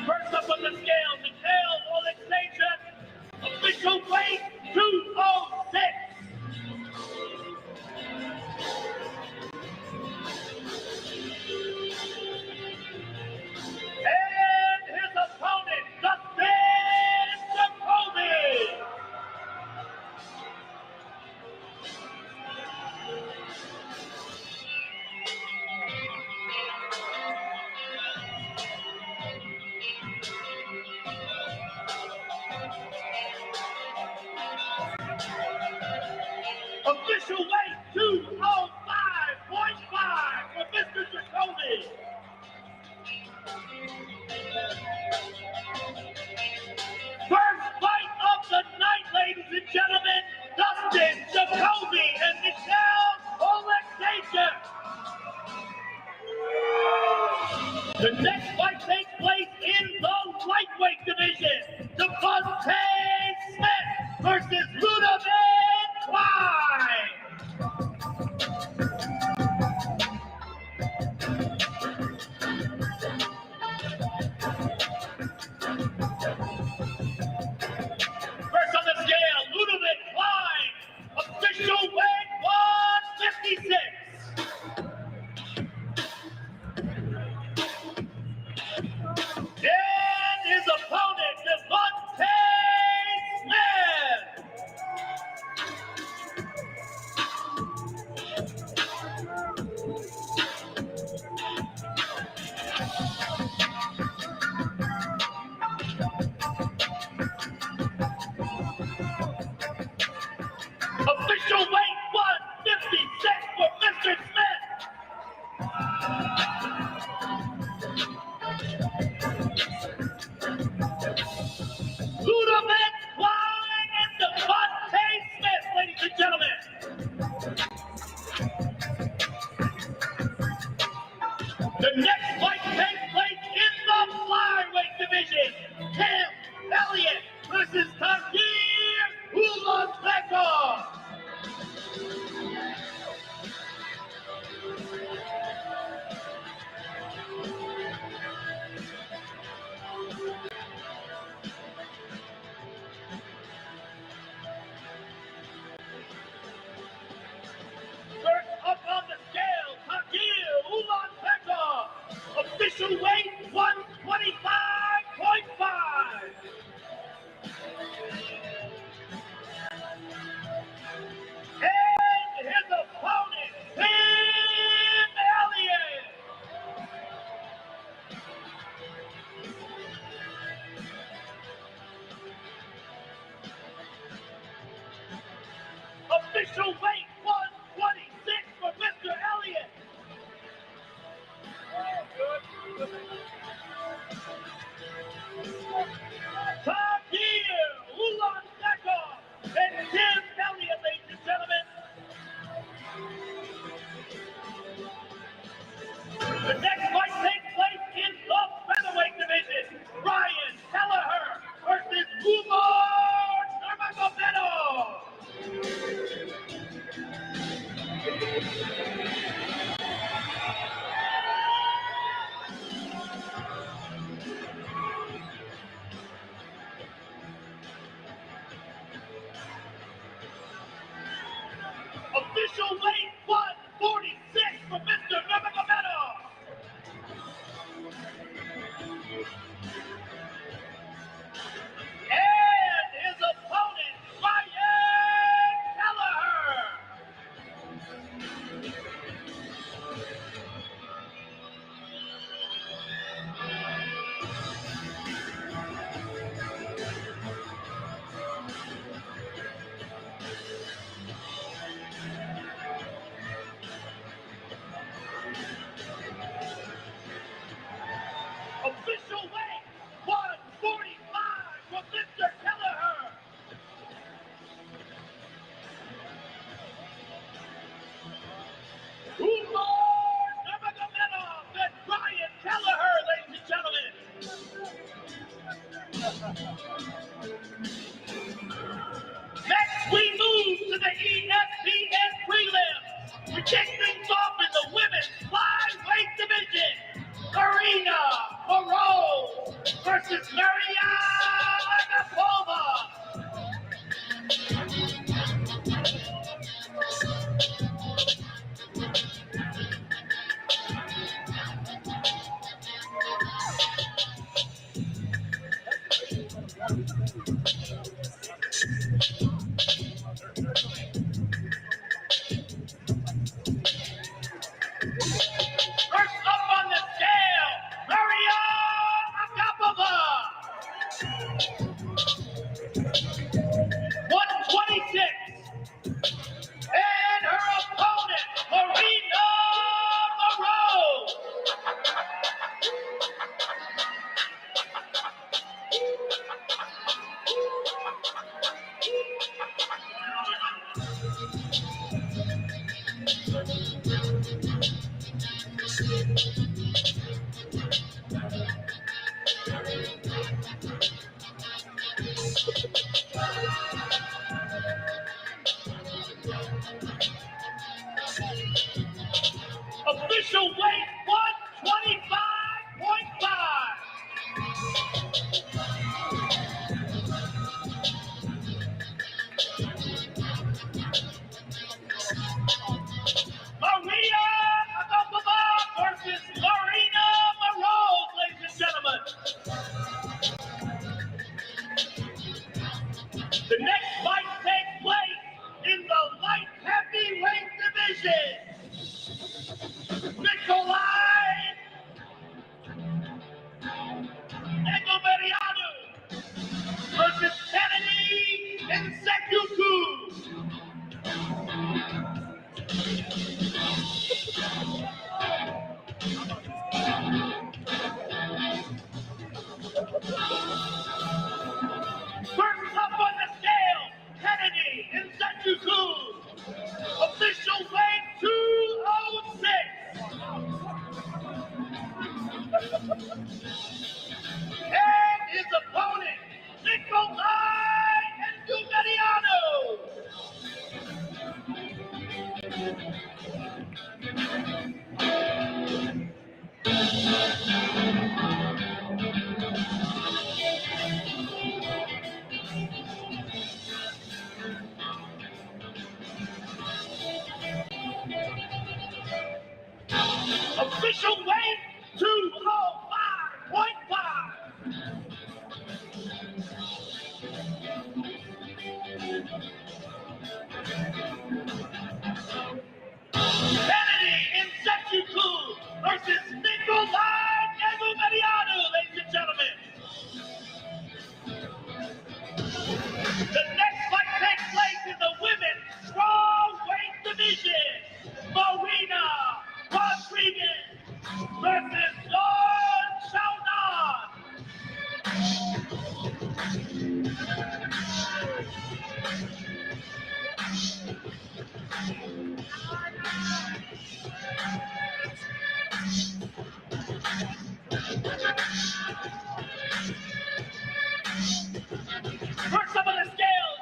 First up on the scale, Mikhail Oleksiejczuk, official weight 206. And his opponent, Dustin Jacoby. Official weight 205.5 for Mr. Jacoby. First fight of the night, ladies and gentlemen, Dustin Jacoby and Mikhail Oleksiejczuk. The next fight takes place in the lightweight division. Devontae Smith versus Ludovic Klein. First on the scale, Ludovic Klein, official weight 156. And his opponent, Devontae Smith. next fight takes place in the flyweight division. Tim Elliott versus Takir Ulanbekov. First up on the scale, Takir Ulanbekov. Official weight 125.5. And his opponent, Tim Elliott. Official weight 126 for Mr. Elliott. Takir Ulanbekov and Tim Elliott, ladies and gentlemen. The next fight takes place in the featherweight division. Ryan Kelleher versus Umar Nurmagomedov. Official weight 146 for Mr. Nurmagomedov. And his opponent, Ryan Kelleher. Official weight 145 for Mr. Kelleher. Umar Nurmagomedov and Ryan Kelleher, ladies and gentlemen. Next, we move to the ESPN prelims. We kick things off in the women's flyweight division. Marina versus Marina. First up on the scale, Maria Agapova. And his opponent, Nikolai Endumediano. Official weight 205.5. Kennedy in Setsuku versus Nikolai Endumediano, ladies and gentlemen. The next fight takes place in the women's strawweight division. Marina Rodriguez versus Shalom. First up on the scale,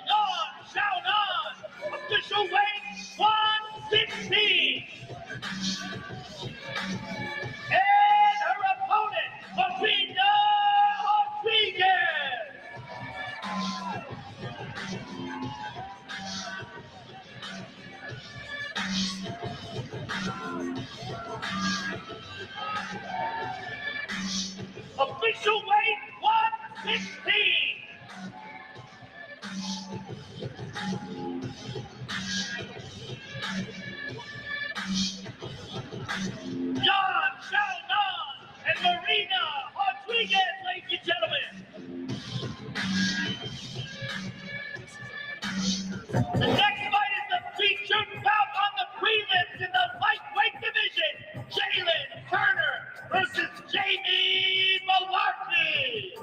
Shalom. Official weight 116. And her opponent, Marina Rodriguez. Official weight 116. Shalom and Marina Rodriguez, ladies and gentlemen. The next fight is the featured bout on the prelims in the lightweight division. Jaylen Turner versus Jb Milwaukee.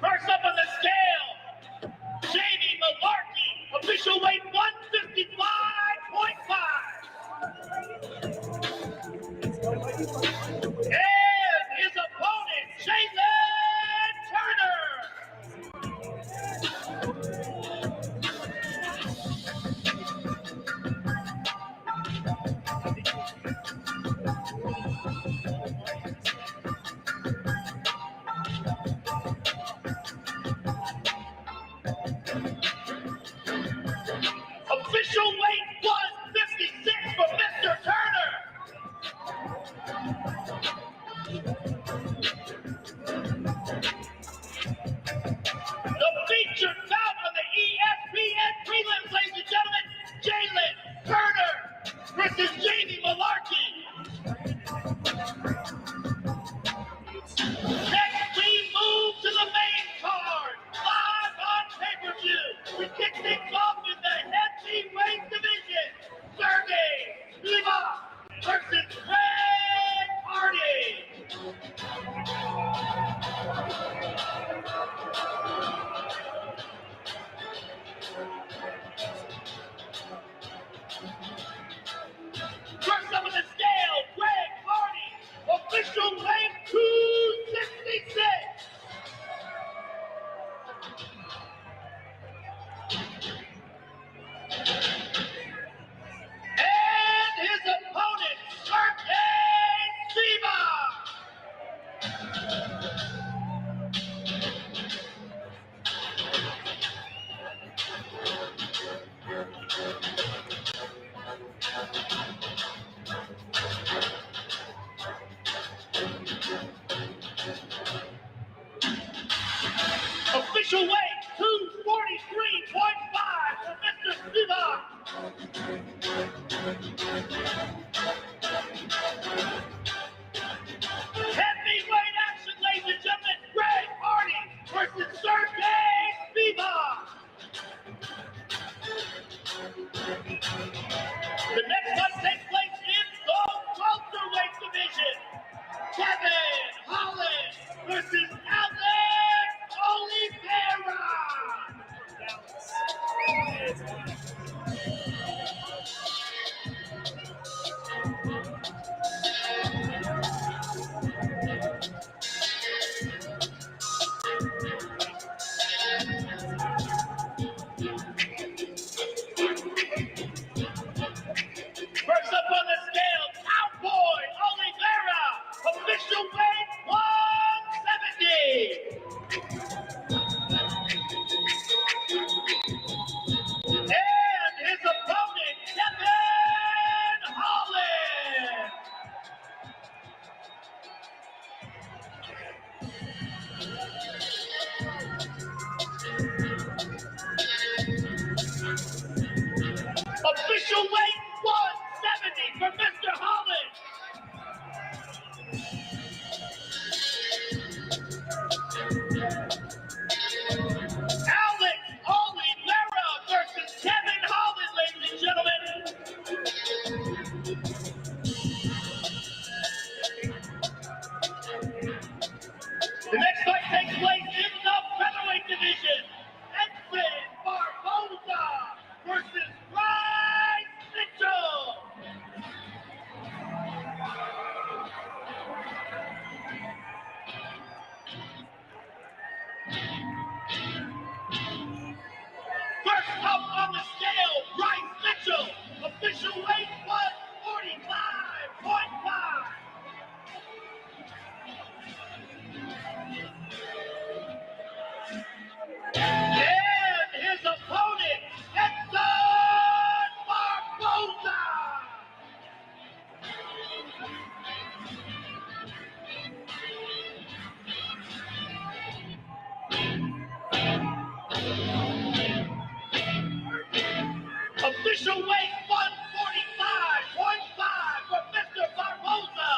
First up on the scale, Jb Milwaukee, official weight 155.5. And his opponent, Jaylen Turner. Official weight 156 for Mr. Turner. The featured bout on the ESPN prelims, ladies and gentlemen, Jaylen Turner versus Jb Milwaukee. Next, we move to the main card, live on pay-per-view. We kick things off in the heavyweight division. Sergey Spivak versus Greg Hardy. First up on the scale, Greg Hardy, official weight 266. And his opponent, Sergey Spivak. Official weight 243.5 for Mr. Spivak. Heavyweight action, ladies and gentlemen. Greg Hardy versus Sergey Spivak. The next fight takes place in the welterweight division. Kevin Holland Official weight 170 for Mr. Holland. Alex Oliveira versus Kevin Holland, ladies and gentlemen. The next fight takes place in the featherweight division. Edson Barboza versus Bryce Mitchell. First up on the scale, Bryce Mitchell. Official weight 145.5. And his opponent, Edson Barboza. Official weight 145.5 for Mr. Barboza.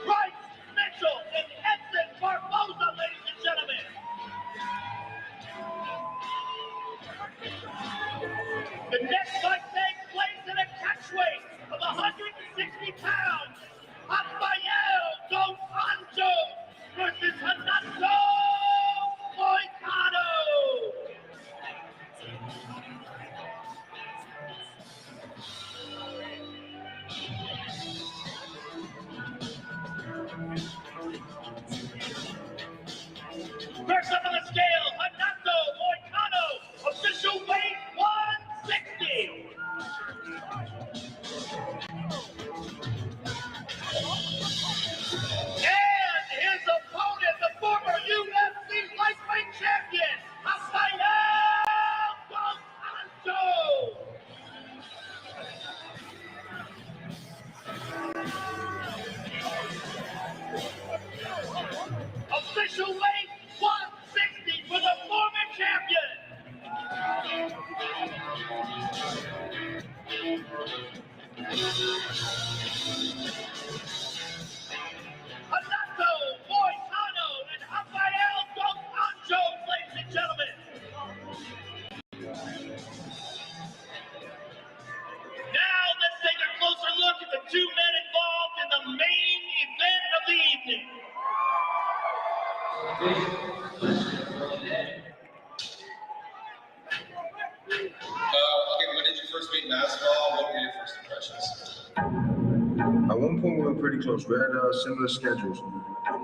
Bryce Mitchell and Edson Barboza, ladies and gentlemen. The next fight takes place in a catchweight of 160 pounds. Rafael Dos Anjos versus Renato Moicano. First up on the scale, Renato Moicano, official weight 160. And his opponent, the former UFC lightweight champion, Rafael Dos Anjos. Official weight 160 for the former champion. Renato Moicano and Rafael Dos Anjos, ladies and gentlemen. Now let's take a closer look at the two men involved in the main event of the evening. Okay, when did you first meet Masvidal? What were your first impressions? At one point, we were pretty close. We had similar schedules.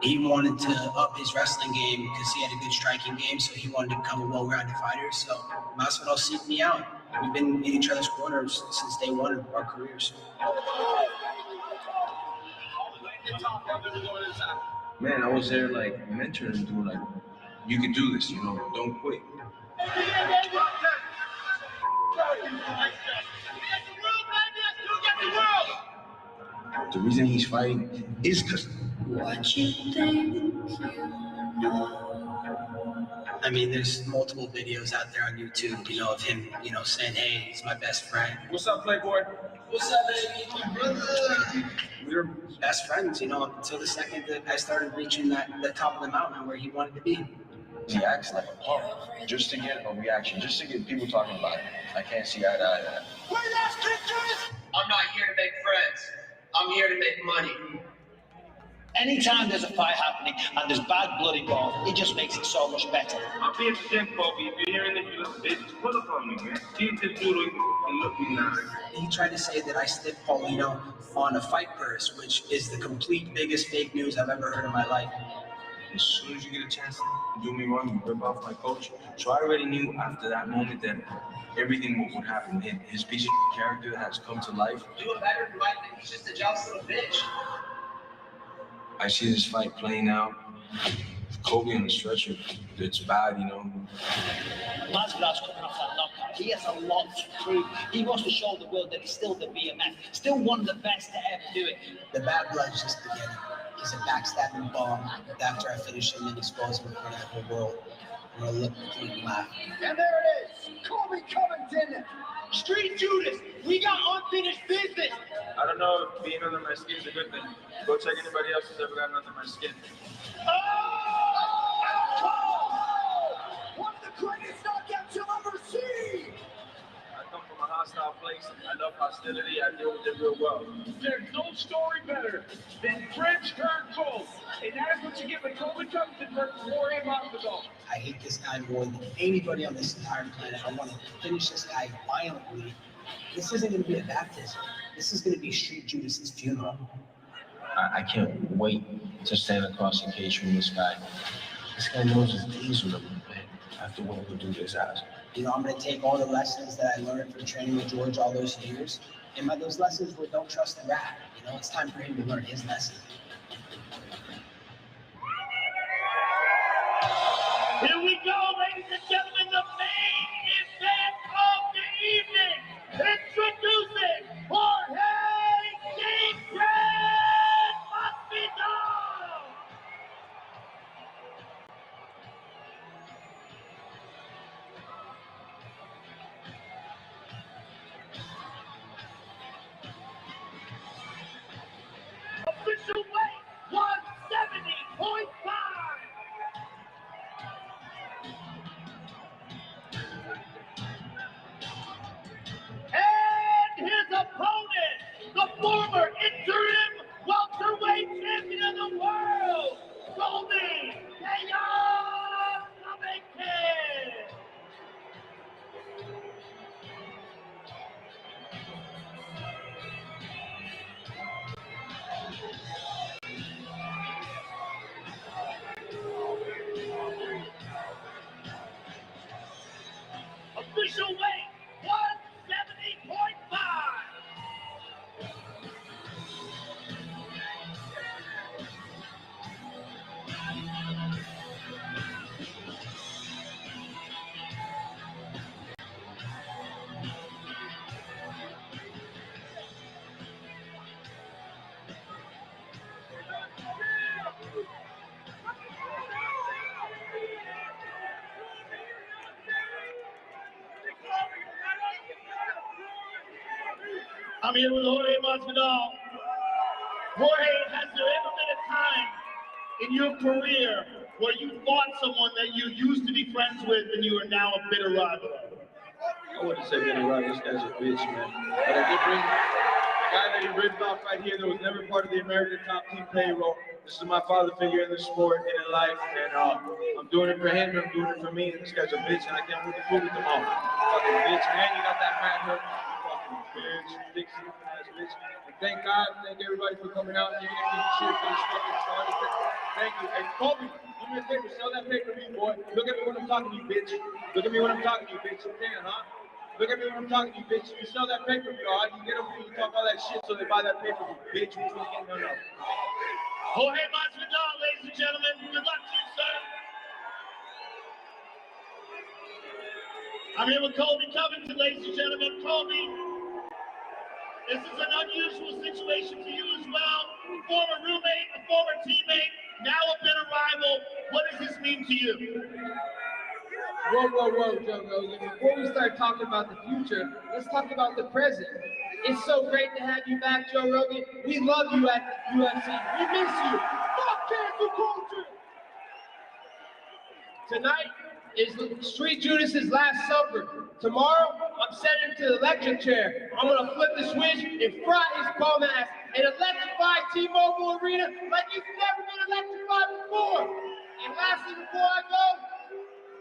He wanted to up his wrestling game because he had a good striking game, so he wanted to become a well-rounded fighter. So Masvidal seeked me out. We've been in each other's corners since day one of our careers. Man, I was there like mentoring him, doing like, you can do this, don't quit. The reason he's fighting is because. What you think you know? I mean, there's multiple videos out there on YouTube, of him, saying, hey, he's my best friend. What's up, Playboy? What's up, baby? My brother. We were best friends, until the second that I started reaching the top of the mountain where he wanted to be. He acts like a punk, just to get a reaction, just to get people talking about it. I can't see eye to eye to that. I'm not here to make friends. I'm here to make money. Anytime there's a fight happening and there's bad blood involved, it just makes it so much better. I'm being simple, if you're hearing this, you little bitch, pull up on me, man. See this dude and look me now. He tried to say that I stiffed Paulino on a fight purse, which is the complete biggest fake news I've ever heard in my life. As soon as you get a chance to do me wrong, you rip off my coach. So I already knew after that moment that everything would happen. His piece of character has come to life. Doing better in life than he's just a jealous little bitch. I see this fight playing out. Kobe on the stretcher, it's bad, Masvidal's coming off that knockout. He has a lot to prove. He wants to show the world that he's still the BMF, still one of the best to ever do it. The bad blood's just beginning. He's a backstabbing bomb. After I finish him and expose him in front of the whole world, I'm gonna look and laugh. And there it is, Colby Covington. Street Judas, we got unfinished business. I don't know if being under my skin is a good thing. Go check anybody else who's ever gotten under my skin. One of the greatest knockouts you'll ever see. I come from a hostile place. I love hostility. I deal with it real well. There's no story better than French turned cold. And that is what you get with Covington Covington versus Jorge Masvidal. I hate this guy more than anybody on this entire planet. I want to finish this guy violently. This isn't going to be a baptism. This is going to be Street Judas's funeral. I can't wait to stand across the cage from this guy. This guy knows his days with him, man. I have to win to do this ass. You know, I'm going to take all the lessons that I learned from training with George all those years. And those lessons were don't trust the rat. You know, it's time for him to learn his lesson. Here we go, ladies and gentlemen, the main event of the evening. Introducing Jorge Masvidal. Official weight 170.5. And his opponent, the former interim welterweight champion of the world, Colby Covington. Official weight 170.5. I'm here with Jorge Masvidal. Jorge, has there ever been a time in your career where you fought someone that you used to be friends with and you are now a bitter rival? I wouldn't say bitter rival. This guy's a bitch, man. But I did bring the guy that he ripped off right here that was never part of the American top team payroll. This is my father figure in the sport and in life, and I'm doing it for him, I'm doing it for me, and this guy's a bitch, and I can't wait to prove it tomorrow. Fucking bitch, man, you got that mad hook, you fucking bitch, dick sleeping ass bitch. And thank God, thank everybody for coming out, even if you cheer for this fucking started. Thank you. Hey, Kobe, do me a favor, sell that pay-per-view, boy. Look at me when I'm talking to you, bitch. Look at me when I'm talking to you, bitch. You can, huh? Look at me when I'm talking to you, bitch. You sell that pay-per-view, all right? You get them when you talk all that shit, so they buy that pay-per-view, bitch. Which one ain't none of them? Jorge Masvidal, ladies and gentlemen, good luck to you, sir. I'm here with Colby Covington, ladies and gentlemen. Colby, this is an unusual situation for you as well. Former roommate, a former teammate, now a bitter rival. What does this mean to you? Whoa, Joe Rogan. Before we start talking about the future, let's talk about the present. It's so great to have you back, Joe Rogan. We love you at the UFC. We miss you. Fuck cancel culture! Tonight is Street Judas's last supper. Tomorrow, I'm sending him to the electric chair. I'm gonna flip the switch and fry his bum ass and electrify T-Mobile Arena like he's never been electrified before. And lastly, before I go,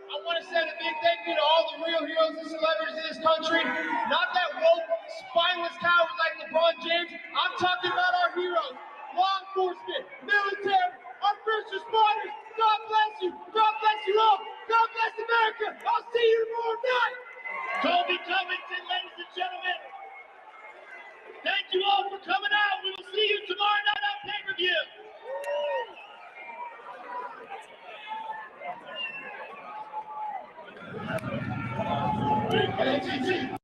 I want to send a big thank you to all the real heroes and celebrities in this country. Not that woke, spineless coward like LeBron James. I'm talking about our heroes, law enforcement, military, our first responders. God bless you. God bless you all. God bless America. I'll see you tomorrow night. Colby Covington, ladies and gentlemen. Thank you all for coming out. We will see you tomorrow night on pay-per-view. ATT.